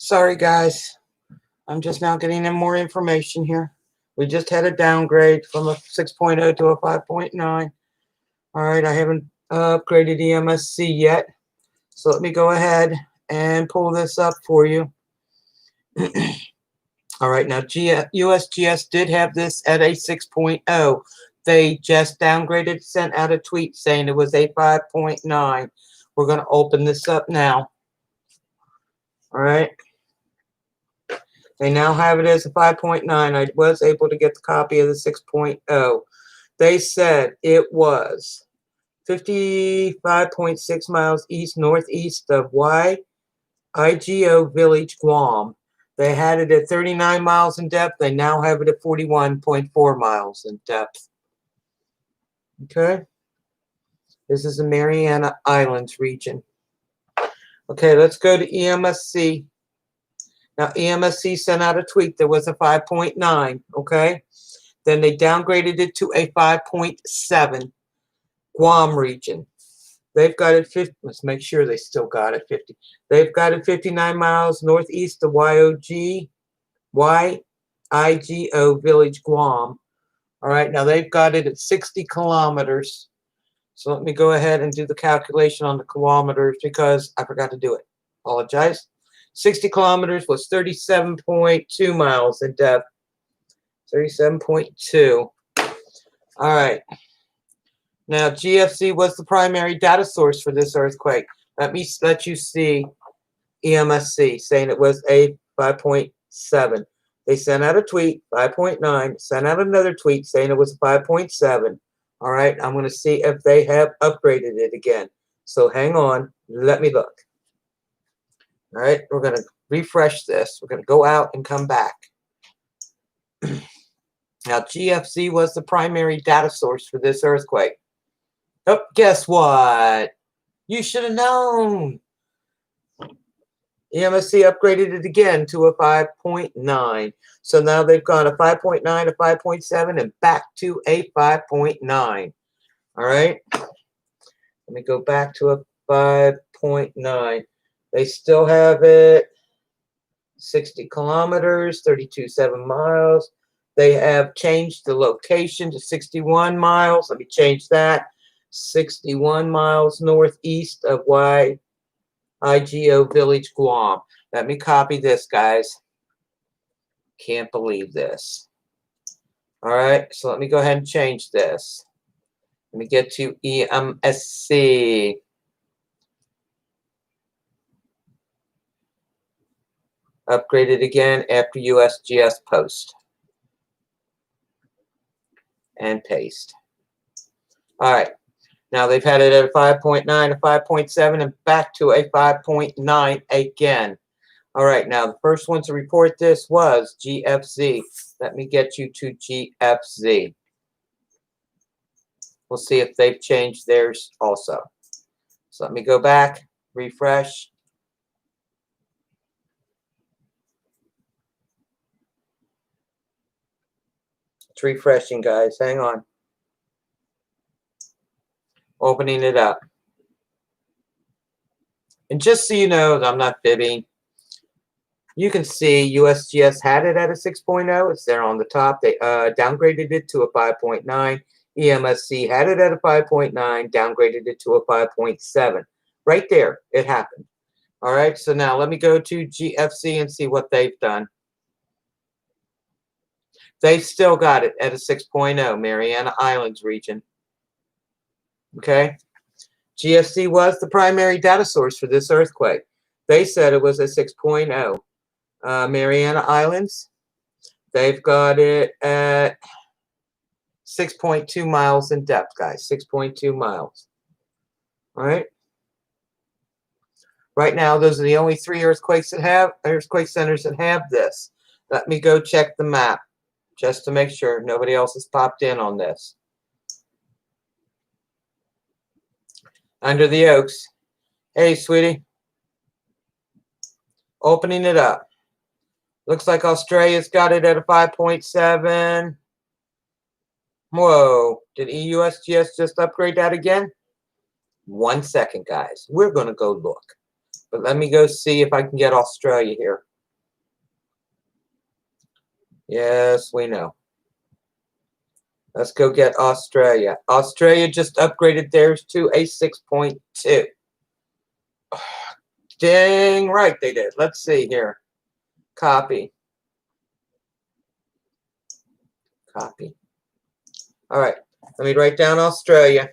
Sorry, guys. I'm just now getting in more information here. We just had a downgrade from a 6.0 to a 5.9. All right, I haven't upgraded EMSC yet. So let me go ahead and pull this up for you. All right, now USGS did have this at a 6.0. They just downgraded, sent out a tweet saying it was a 5.9. We're going to open this up now. All right. They now have it as a 5.9. I was able to get the copy of the 6.0. They said it was 55.6 miles east-northeast of YIGO Village, Guam. They had it at 39 miles in depth. They now have it at 41.4 miles in depth. Okay. This is the Mariana Islands region. Okay, let's go to EMSC. Now, EMSC sent out a tweet. There was a 5.9, okay? Then they downgraded it to a 5.7, Guam region. They've got it 50. Let's make sure they still got it 50. They've got it 59 miles northeast of YIGO Village, Guam. All right, now they've got it at 60 kilometers. So let me go ahead and do the calculation on the kilometers because I forgot to do it. Apologize. 60 kilometers was 37.2 miles in depth. 37.2. All right. Now, GFC was the primary data source for this earthquake. Let me let you see EMSC saying it was a 5.7. They sent out a tweet, 5.9, sent out another tweet saying it was a 5.7. All right, I'm going to see if they have upgraded it again. So hang on, let me look. All right, we're going to refresh this. We're going to go out and come back. Now, GFC was the primary data source for this earthquake. Oh, guess what? You should have known. EMSC upgraded it again to a 5.9. So now they've gone a 5.9, a 5.7, and back to a 5.9. All right. Let me go back to a 5.9. They still have it 60 kilometers, 32.7 miles. They have changed the location to 61 miles. Let me change that. 61 miles northeast of YIGO Village, Guam. Let me copy this, guys. Can't believe this. All right, so let me go ahead and change this. Let me get to EMSC. Upgraded again after USGS post. And paste. All right. Now they've had it at a 5.9, a 5.7, and back to a 5.9 again. All right, now the first one to report this was GFZ. Let me get you to GFZ. We'll see if they've changed theirs also. So let me go back, refresh. It's refreshing, guys. Hang on. Opening it up. And just so you know, I'm not fibbing. You can see USGS had it at a 6.0. It's there on the top. They downgraded it to a 5.9. EMSC had it at a 5.9, downgraded it to a 5.7. Right there, it happened. All right, so now let me go to GFC and see what they've done. They've still got it at a 6.0, Mariana Islands region. Okay, GFC was the primary data source for this earthquake. They said it was a 6.0. Mariana Islands, they've got it at 6.2 miles in depth, guys. 6.2 miles. All right. Right now, those are the only 3 earthquake centers that have this. Let me go check the map just to make sure nobody else has popped in on this. Under the Oaks. Hey, sweetie. Opening it up. Looks like Australia's got it at a 5.7. Whoa. Did USGS just upgrade that again? 1 second, guys. We're going to go look. But let me go see if I can get Australia here. Yes, we know. Let's go get Australia. Australia just upgraded theirs to a 6.2. Dang right they did. Let's see here. Copy. Copy. All right. Let me write down Australia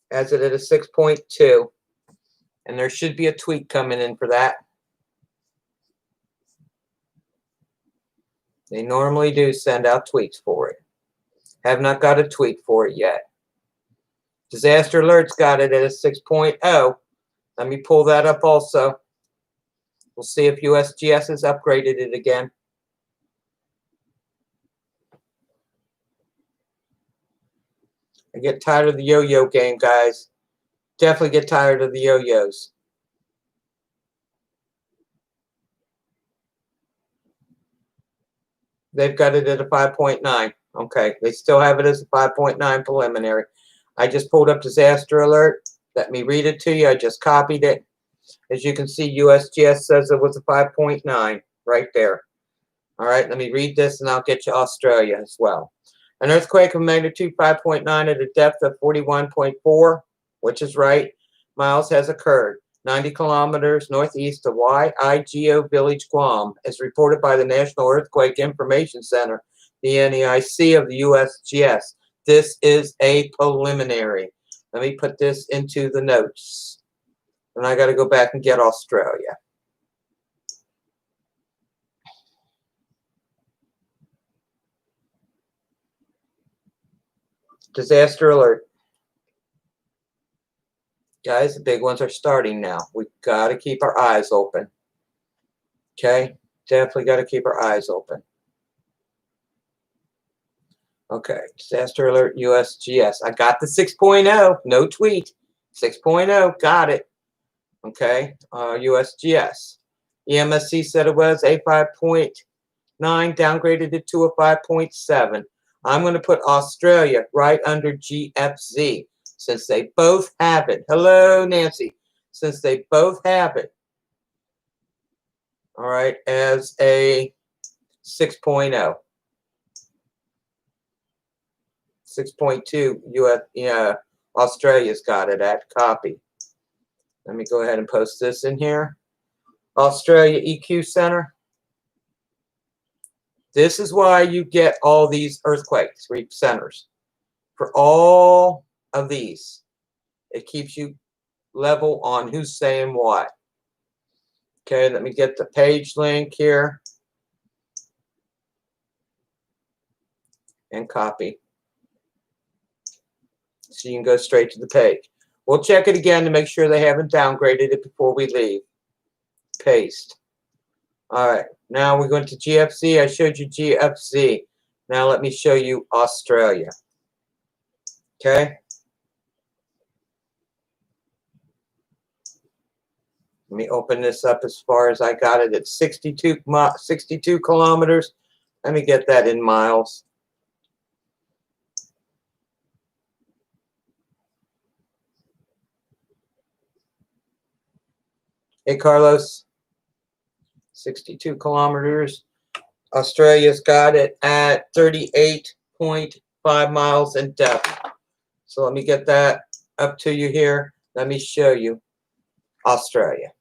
as it is a 6.2. And there should be a tweet coming in for that. They normally do send out tweets for it. Have not got a tweet for it yet. Disaster Alerts got it at a 6.0. Let me pull that up also. We'll see if USGS has upgraded it again. I get tired of the yo-yo game, guys. Definitely get tired of the yo-yos. They've got it at a 5.9. Okay, they still have it as a 5.9 preliminary. I just pulled up Disaster Alert. Let me read it to you. I just copied it. As you can see, USGS says it was a 5.9 right there. All right, let me read this and I'll get you Australia as well. An earthquake of magnitude 5.9 at a depth of 41.4, which is right, miles has occurred. 90 kilometers northeast of YIGO Village, Guam, as reported by the National Earthquake Information Center, the NEIC of the USGS. This is a preliminary. Let me put this into the notes. And I got to go back and get Australia. Disaster alert. Guys, the big ones are starting now. We've got to keep our eyes open. Okay? Definitely got to keep our eyes open. Okay. Disaster alert USGS. I got the 6.0. No tweet. 6.0. Got it. Okay. USGS. EMSC said it was a 5.9. Downgraded it to a 5.7. I'm going to put Australia right under GFZ. Since they both have it. Hello, Nancy. Since they both have it. All right, as a 6.0. 6.2, Australia's got it at copy. Let me go ahead and post this in here. Australia EQ Center. This is why you get all these earthquakes centers. For all of these, it keeps you level on who's saying what. Okay, let me get the page link here and copy. So you can go straight to the page. We'll check it again to make sure they haven't downgraded it before we leave. Paste. All right, now we're going to GFZ. I showed you GFZ. Now let me show you Australia. Okay. Let me open this up as far as I got it at 62 kilometers. Let me get that in miles. Hey, Carlos. 62 kilometers. Australia's got it at 38.5 miles in depth. So let me get that up to you here. Let me show you Australia.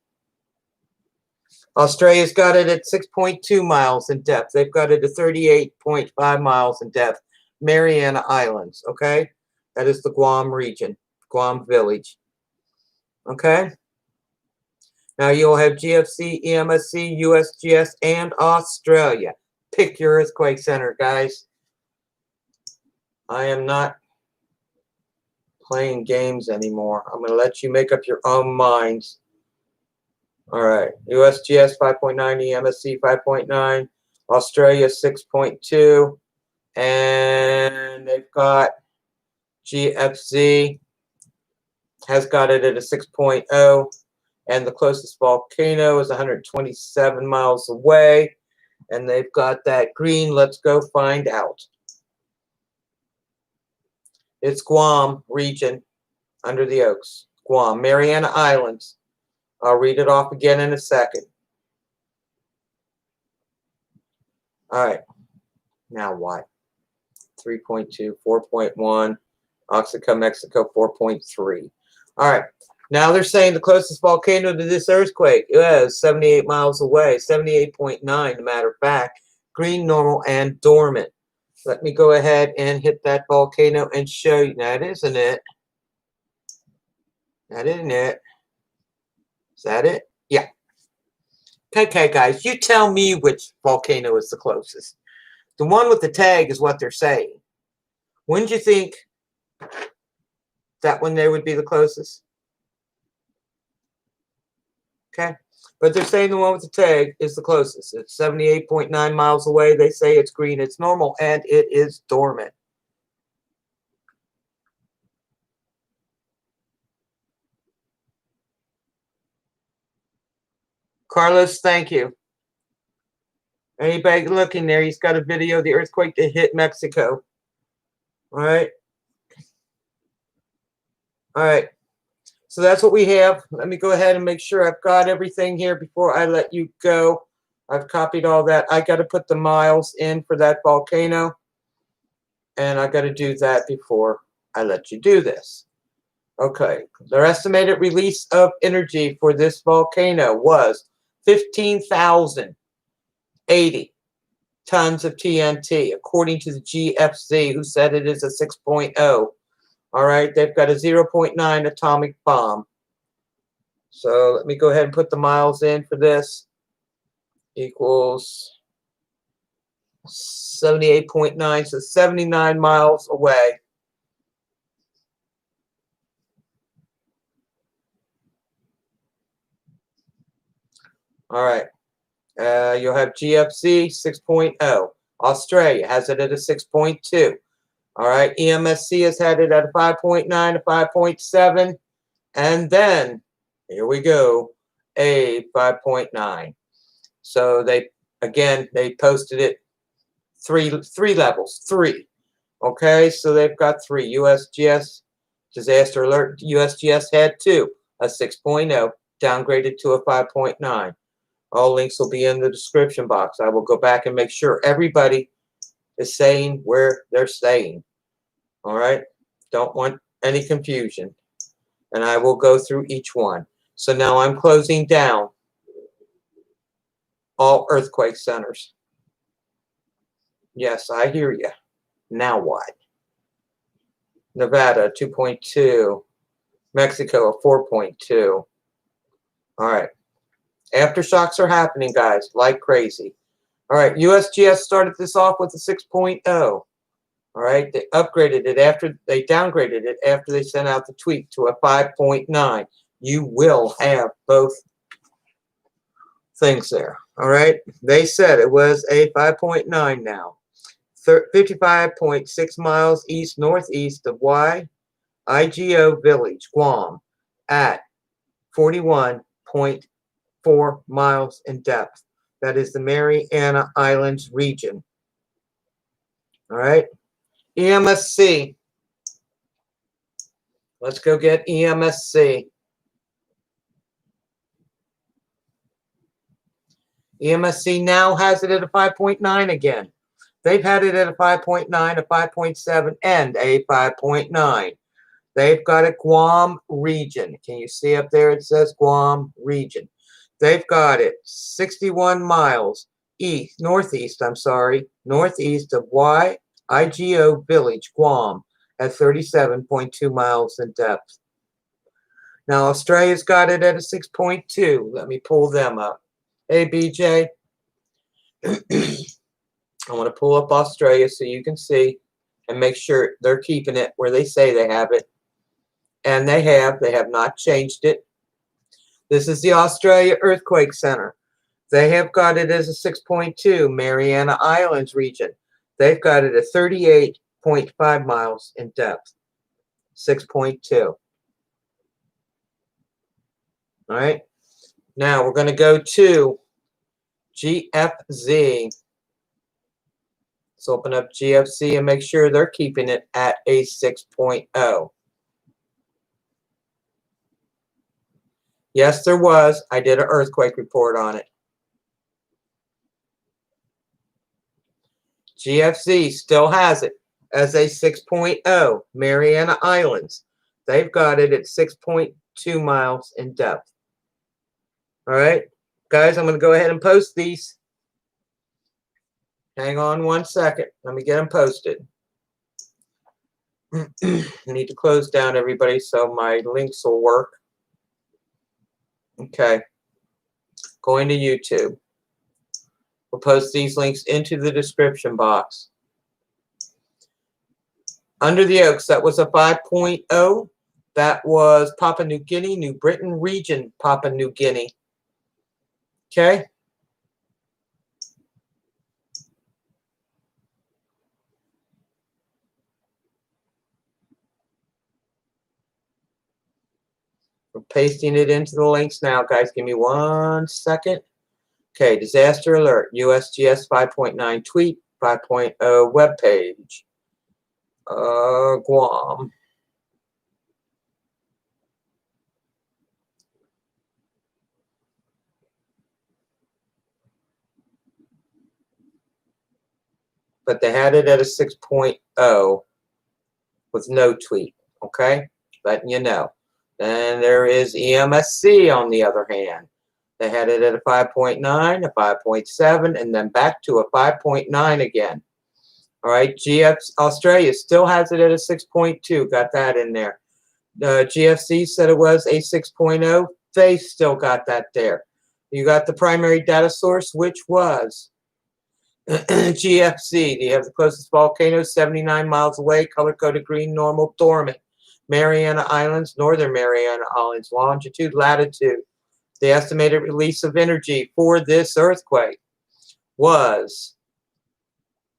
Australia's got it at 6.2 miles in depth. They've got it at 38.5 miles in depth. Mariana Islands, okay? That is the Guam region, Guam village. Okay? Now you'll have GFC, EMSC, USGS, and Australia. Pick your earthquake center, guys. I am not playing games anymore. I'm going to let you make up your own minds. All right, USGS 5.9, EMSC 5.9, Australia 6.2, and they've got GFZ has got it at a 6.0, and the closest volcano is 127 miles away, and they've got that green. Let's go find out. It's Guam region under the Oaks. Guam, Mariana Islands. I'll read it off again in a second. All right. Now what? 3.2, 4.1. Oaxaca, Mexico, 4.3. All right. Now they're saying the closest volcano to this earthquake is 78 miles away, 78.9 to matter of fact, green, normal, and dormant. Let me go ahead and hit that volcano and show you. That isn't it. That isn't it. Is that it? Yeah. Okay, guys, you tell me which volcano is the closest. The one with the tag is what they're saying. Wouldn't you think that one there would be the closest? Okay. But they're saying the one with the tag is the closest. It's 78.9 miles away. They say it's green, it's normal, and it is dormant. Carlos, thank you. Anybody looking there, he's got a video of the earthquake that hit Mexico. All right. All right. So that's what we have. Let me go ahead and make sure I've got everything here before I let you go. I've copied all that. I got to put the miles in for that volcano. And I got to do that before I let you do this. Okay. Their estimated release of energy for this volcano was 15,080 tons of TNT, according to the GFC, who said it is a 6.0. All right, they've got a 0.9 atomic bomb. So let me go ahead and put the miles in for this. Equals 78.9, so 79 miles away. All right, you'll have GFC 6.0. Australia has it at a 6.2. All right, EMSC has had it at a 5.9, a 5.7, and then, here we go, a 5.9. So they posted it three levels, 3. Okay, so they've got 3. USGS, disaster alert, USGS had 2, a 6.0, downgraded to a 5.9. All links will be in the description box. I will go back and make sure everybody is saying where they're staying. All right, don't want any confusion. And I will go through each one. So now I'm closing down all earthquake centers. Yes, I hear you. Now what? Nevada, 2.2. Mexico, a 4.2. All right. Aftershocks are happening, guys, like crazy. All right, USGS started this off with a 6.0. All right, they upgraded it after, they downgraded it after they sent out the tweet to a 5.9. You will have both things there. All right, they said it was a 5.9 now. 55.6 miles east-northeast of YIGO Village, Guam, at 41.4 miles in depth. That is the Mariana Islands region. All right, EMSC. Let's go get EMSC. EMSC now has it at a 5.9 again. They've had it at a 5.9, a 5.7, and a 5.9. They've got a Guam region. Can you see up there? It says Guam region. They've got it 61 miles northeast of YIGO Village, Guam, at 37.2 miles in depth. Now, Australia's got it at a 6.2. Let me pull them up. Hey, BJ. I want to pull up Australia so you can see and make sure they're keeping it where they say they have it. And they have not changed it. This is the Australia Earthquake Center. They have got it as a 6.2, Mariana Islands region. They've got it at 38.5 miles in depth, 6.2. All right. Now we're going to go to GFZ. Let's open up GFC and make sure they're keeping it at a 6.0. Yes, there was. I did an earthquake report on it. GFC still has it as a 6.0. Mariana Islands, they've got it at 6.2 miles in depth. All right, guys, I'm going to go ahead and post these. Hang on 1 second. Let me get them posted. I need to close down everybody so my links will work. Okay. Going to YouTube. We'll post these links into the description box. Under the Oaks, that was a 5.0. That was Papua New Guinea, New Britain region, Papua New Guinea. Okay. We're pasting it into the links now, guys. Give me 1 second. Okay, disaster alert. USGS 5.9 tweet, 5.0 web page. Guam. But they had it at a 6.0 with no tweet. Okay, letting you know. Then there is EMSC on the other hand. They had it at a 5.9, a 5.7, and then back to a 5.9 again. All right, Australia still has it at a 6.2. Got that in there. GFC said it was a 6.0. They still got that there. You got the primary data source, which was GFC. You have the closest volcano, 79 miles away, color-coded green, normal, dormant. Mariana Islands, northern Mariana Islands, longitude, latitude. The estimated release of energy for this earthquake was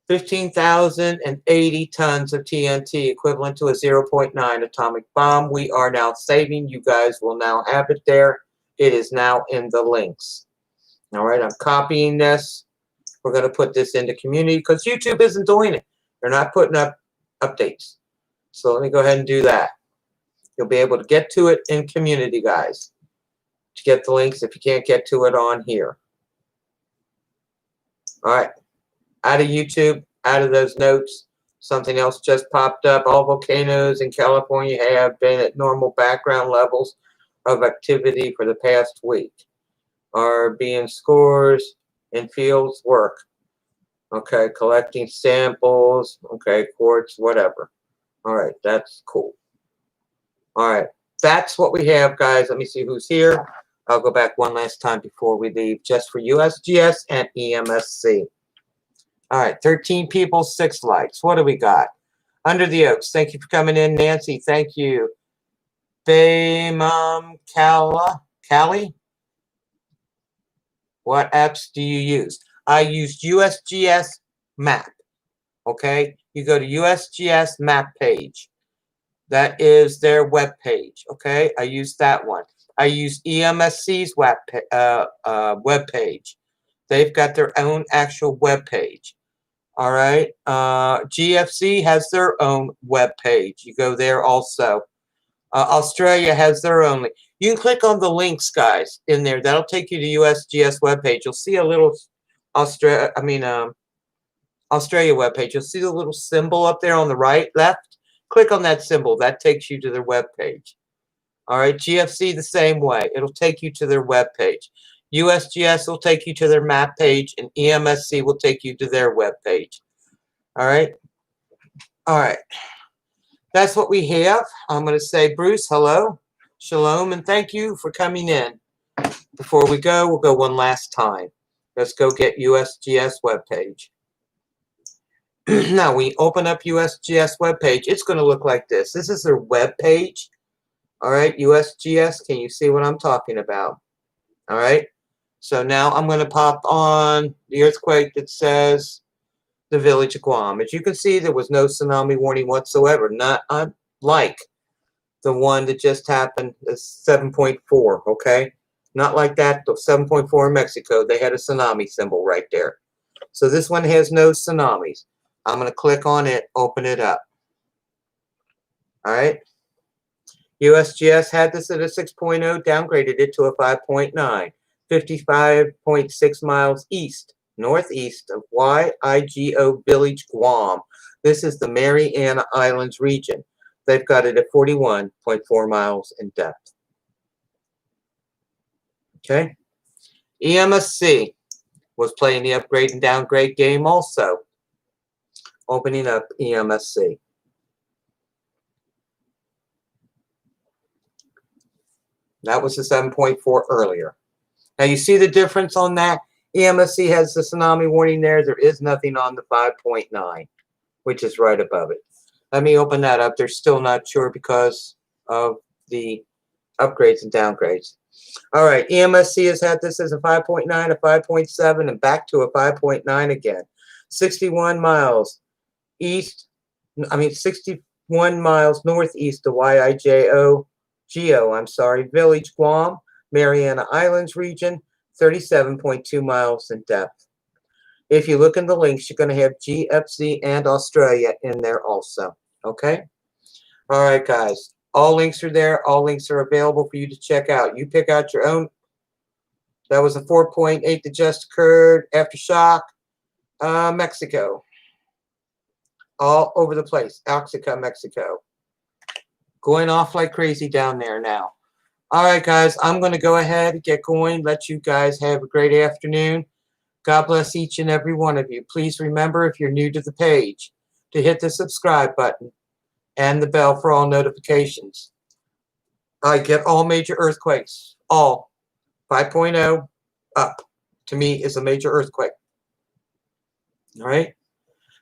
15,080 tons of TNT, equivalent to a 0.9 atomic bomb. We are now saving. You guys will now have it there. It is now in the links. All right, I'm copying this. We're going to put this into community because YouTube isn't doing it. They're not putting up updates. So let me go ahead and do that. You'll be able to get to it in community, guys. To get the links if you can't get to it on here. All right. Out of YouTube, out of those notes, something else just popped up. All volcanoes in California have been at normal background levels of activity for the past week. Are being scores in fields work. Okay, collecting samples. Okay, quartz, whatever. All right, that's cool. All right, that's what we have, guys. Let me see who's here. I'll go back one last time before we leave, just for USGS and EMSC. All right, 13 people, 6 likes. What do we got? Under the Oaks, thank you for coming in. Nancy, thank you. Callie, what apps do you use? I use USGS map, okay? You go to USGS map page. That is their web page, okay? I use that one. I use EMSC's web page. They've got their own actual web page. All right. GFC has their own web page. You go there also. Australia has their own. You can click on the links, guys, in there. That'll take you to USGS web page. You'll see a little Australia web page. You'll see the little symbol up there on the right, left. Click on that symbol. That takes you to their web page. All right, GFC the same way. It'll take you to their web page. USGS will take you to their map page, and EMSC will take you to their web page. All right? All right. That's what we have. I'm going to say, Bruce, hello, shalom, and thank you for coming in. Before we go, we'll go one last time. Let's go get USGS web page. Now, we open up USGS web page. It's going to look like this. This is their web page. All right, USGS, can you see what I'm talking about? All right, so now I'm going to pop on the earthquake that says the village of Guam. As you can see, there was no tsunami warning whatsoever, not unlike the one that just happened, 7.4, okay? Not like that, the 7.4 in Mexico. They had a tsunami symbol right there. So this one has no tsunamis. I'm going to click on it, open it up. All right. USGS had this at a 6.0, downgraded it to a 5.9, 55.6 miles east northeast of YIGO Village, Guam. This is the Mariana Islands region. They've got it at 41.4 miles in depth. Okay. EMSC was playing the upgrade and downgrade game also. Opening up EMSC. That was the 7.4 earlier. Now you see the difference on that? EMSC has the tsunami warning there. There is nothing on the 5.9, which is right above it. Let me open that up. They're still not sure because of the upgrades and downgrades. All right, EMSC has had this as a 5.9, a 5.7, and back to a 5.9 again. 61 miles east, 61 miles northeast of YIGO, Village, Guam, Mariana Islands region, 37.2 miles in depth. If you look in the links, you're going to have GFZ and Australia in there also. Okay? All right, guys. All links are there. All links are available for you to check out. You pick out your own. That was a 4.8 that just occurred. Aftershock, Mexico. All over the place. Oaxaca, Mexico. Going off like crazy down there now. All right, guys. I'm going to go ahead and get going. Let you guys have a great afternoon. God bless each and every one of you. Please remember, if you're new to the page, to hit the subscribe button and the bell for all notifications. I get all major earthquakes. All. 5.0 up. To me, is a major earthquake. All right?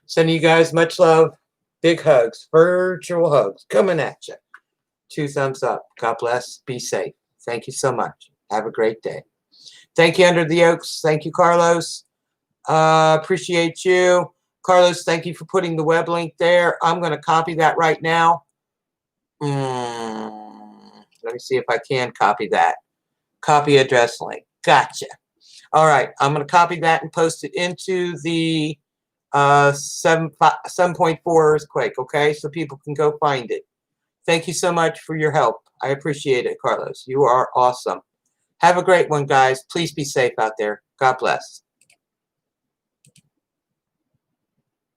Sending you guys much love. Big hugs. Virtual hugs. Coming at you. 2 thumbs up. God bless. Be safe. Thank you so much. Have a great day. Thank you, Under the Oaks. Thank you, Carlos. Appreciate you. Carlos, thank you for putting the web link there. I'm going to copy that right now. Let me see if I can copy that. Copy address link. Gotcha. All right. I'm going to copy that and post it into the 7.4 earthquake, okay? So people can go find it. Thank you so much for your help. I appreciate it, Carlos. You are awesome. Have a great one, guys. Please be safe out there. God bless.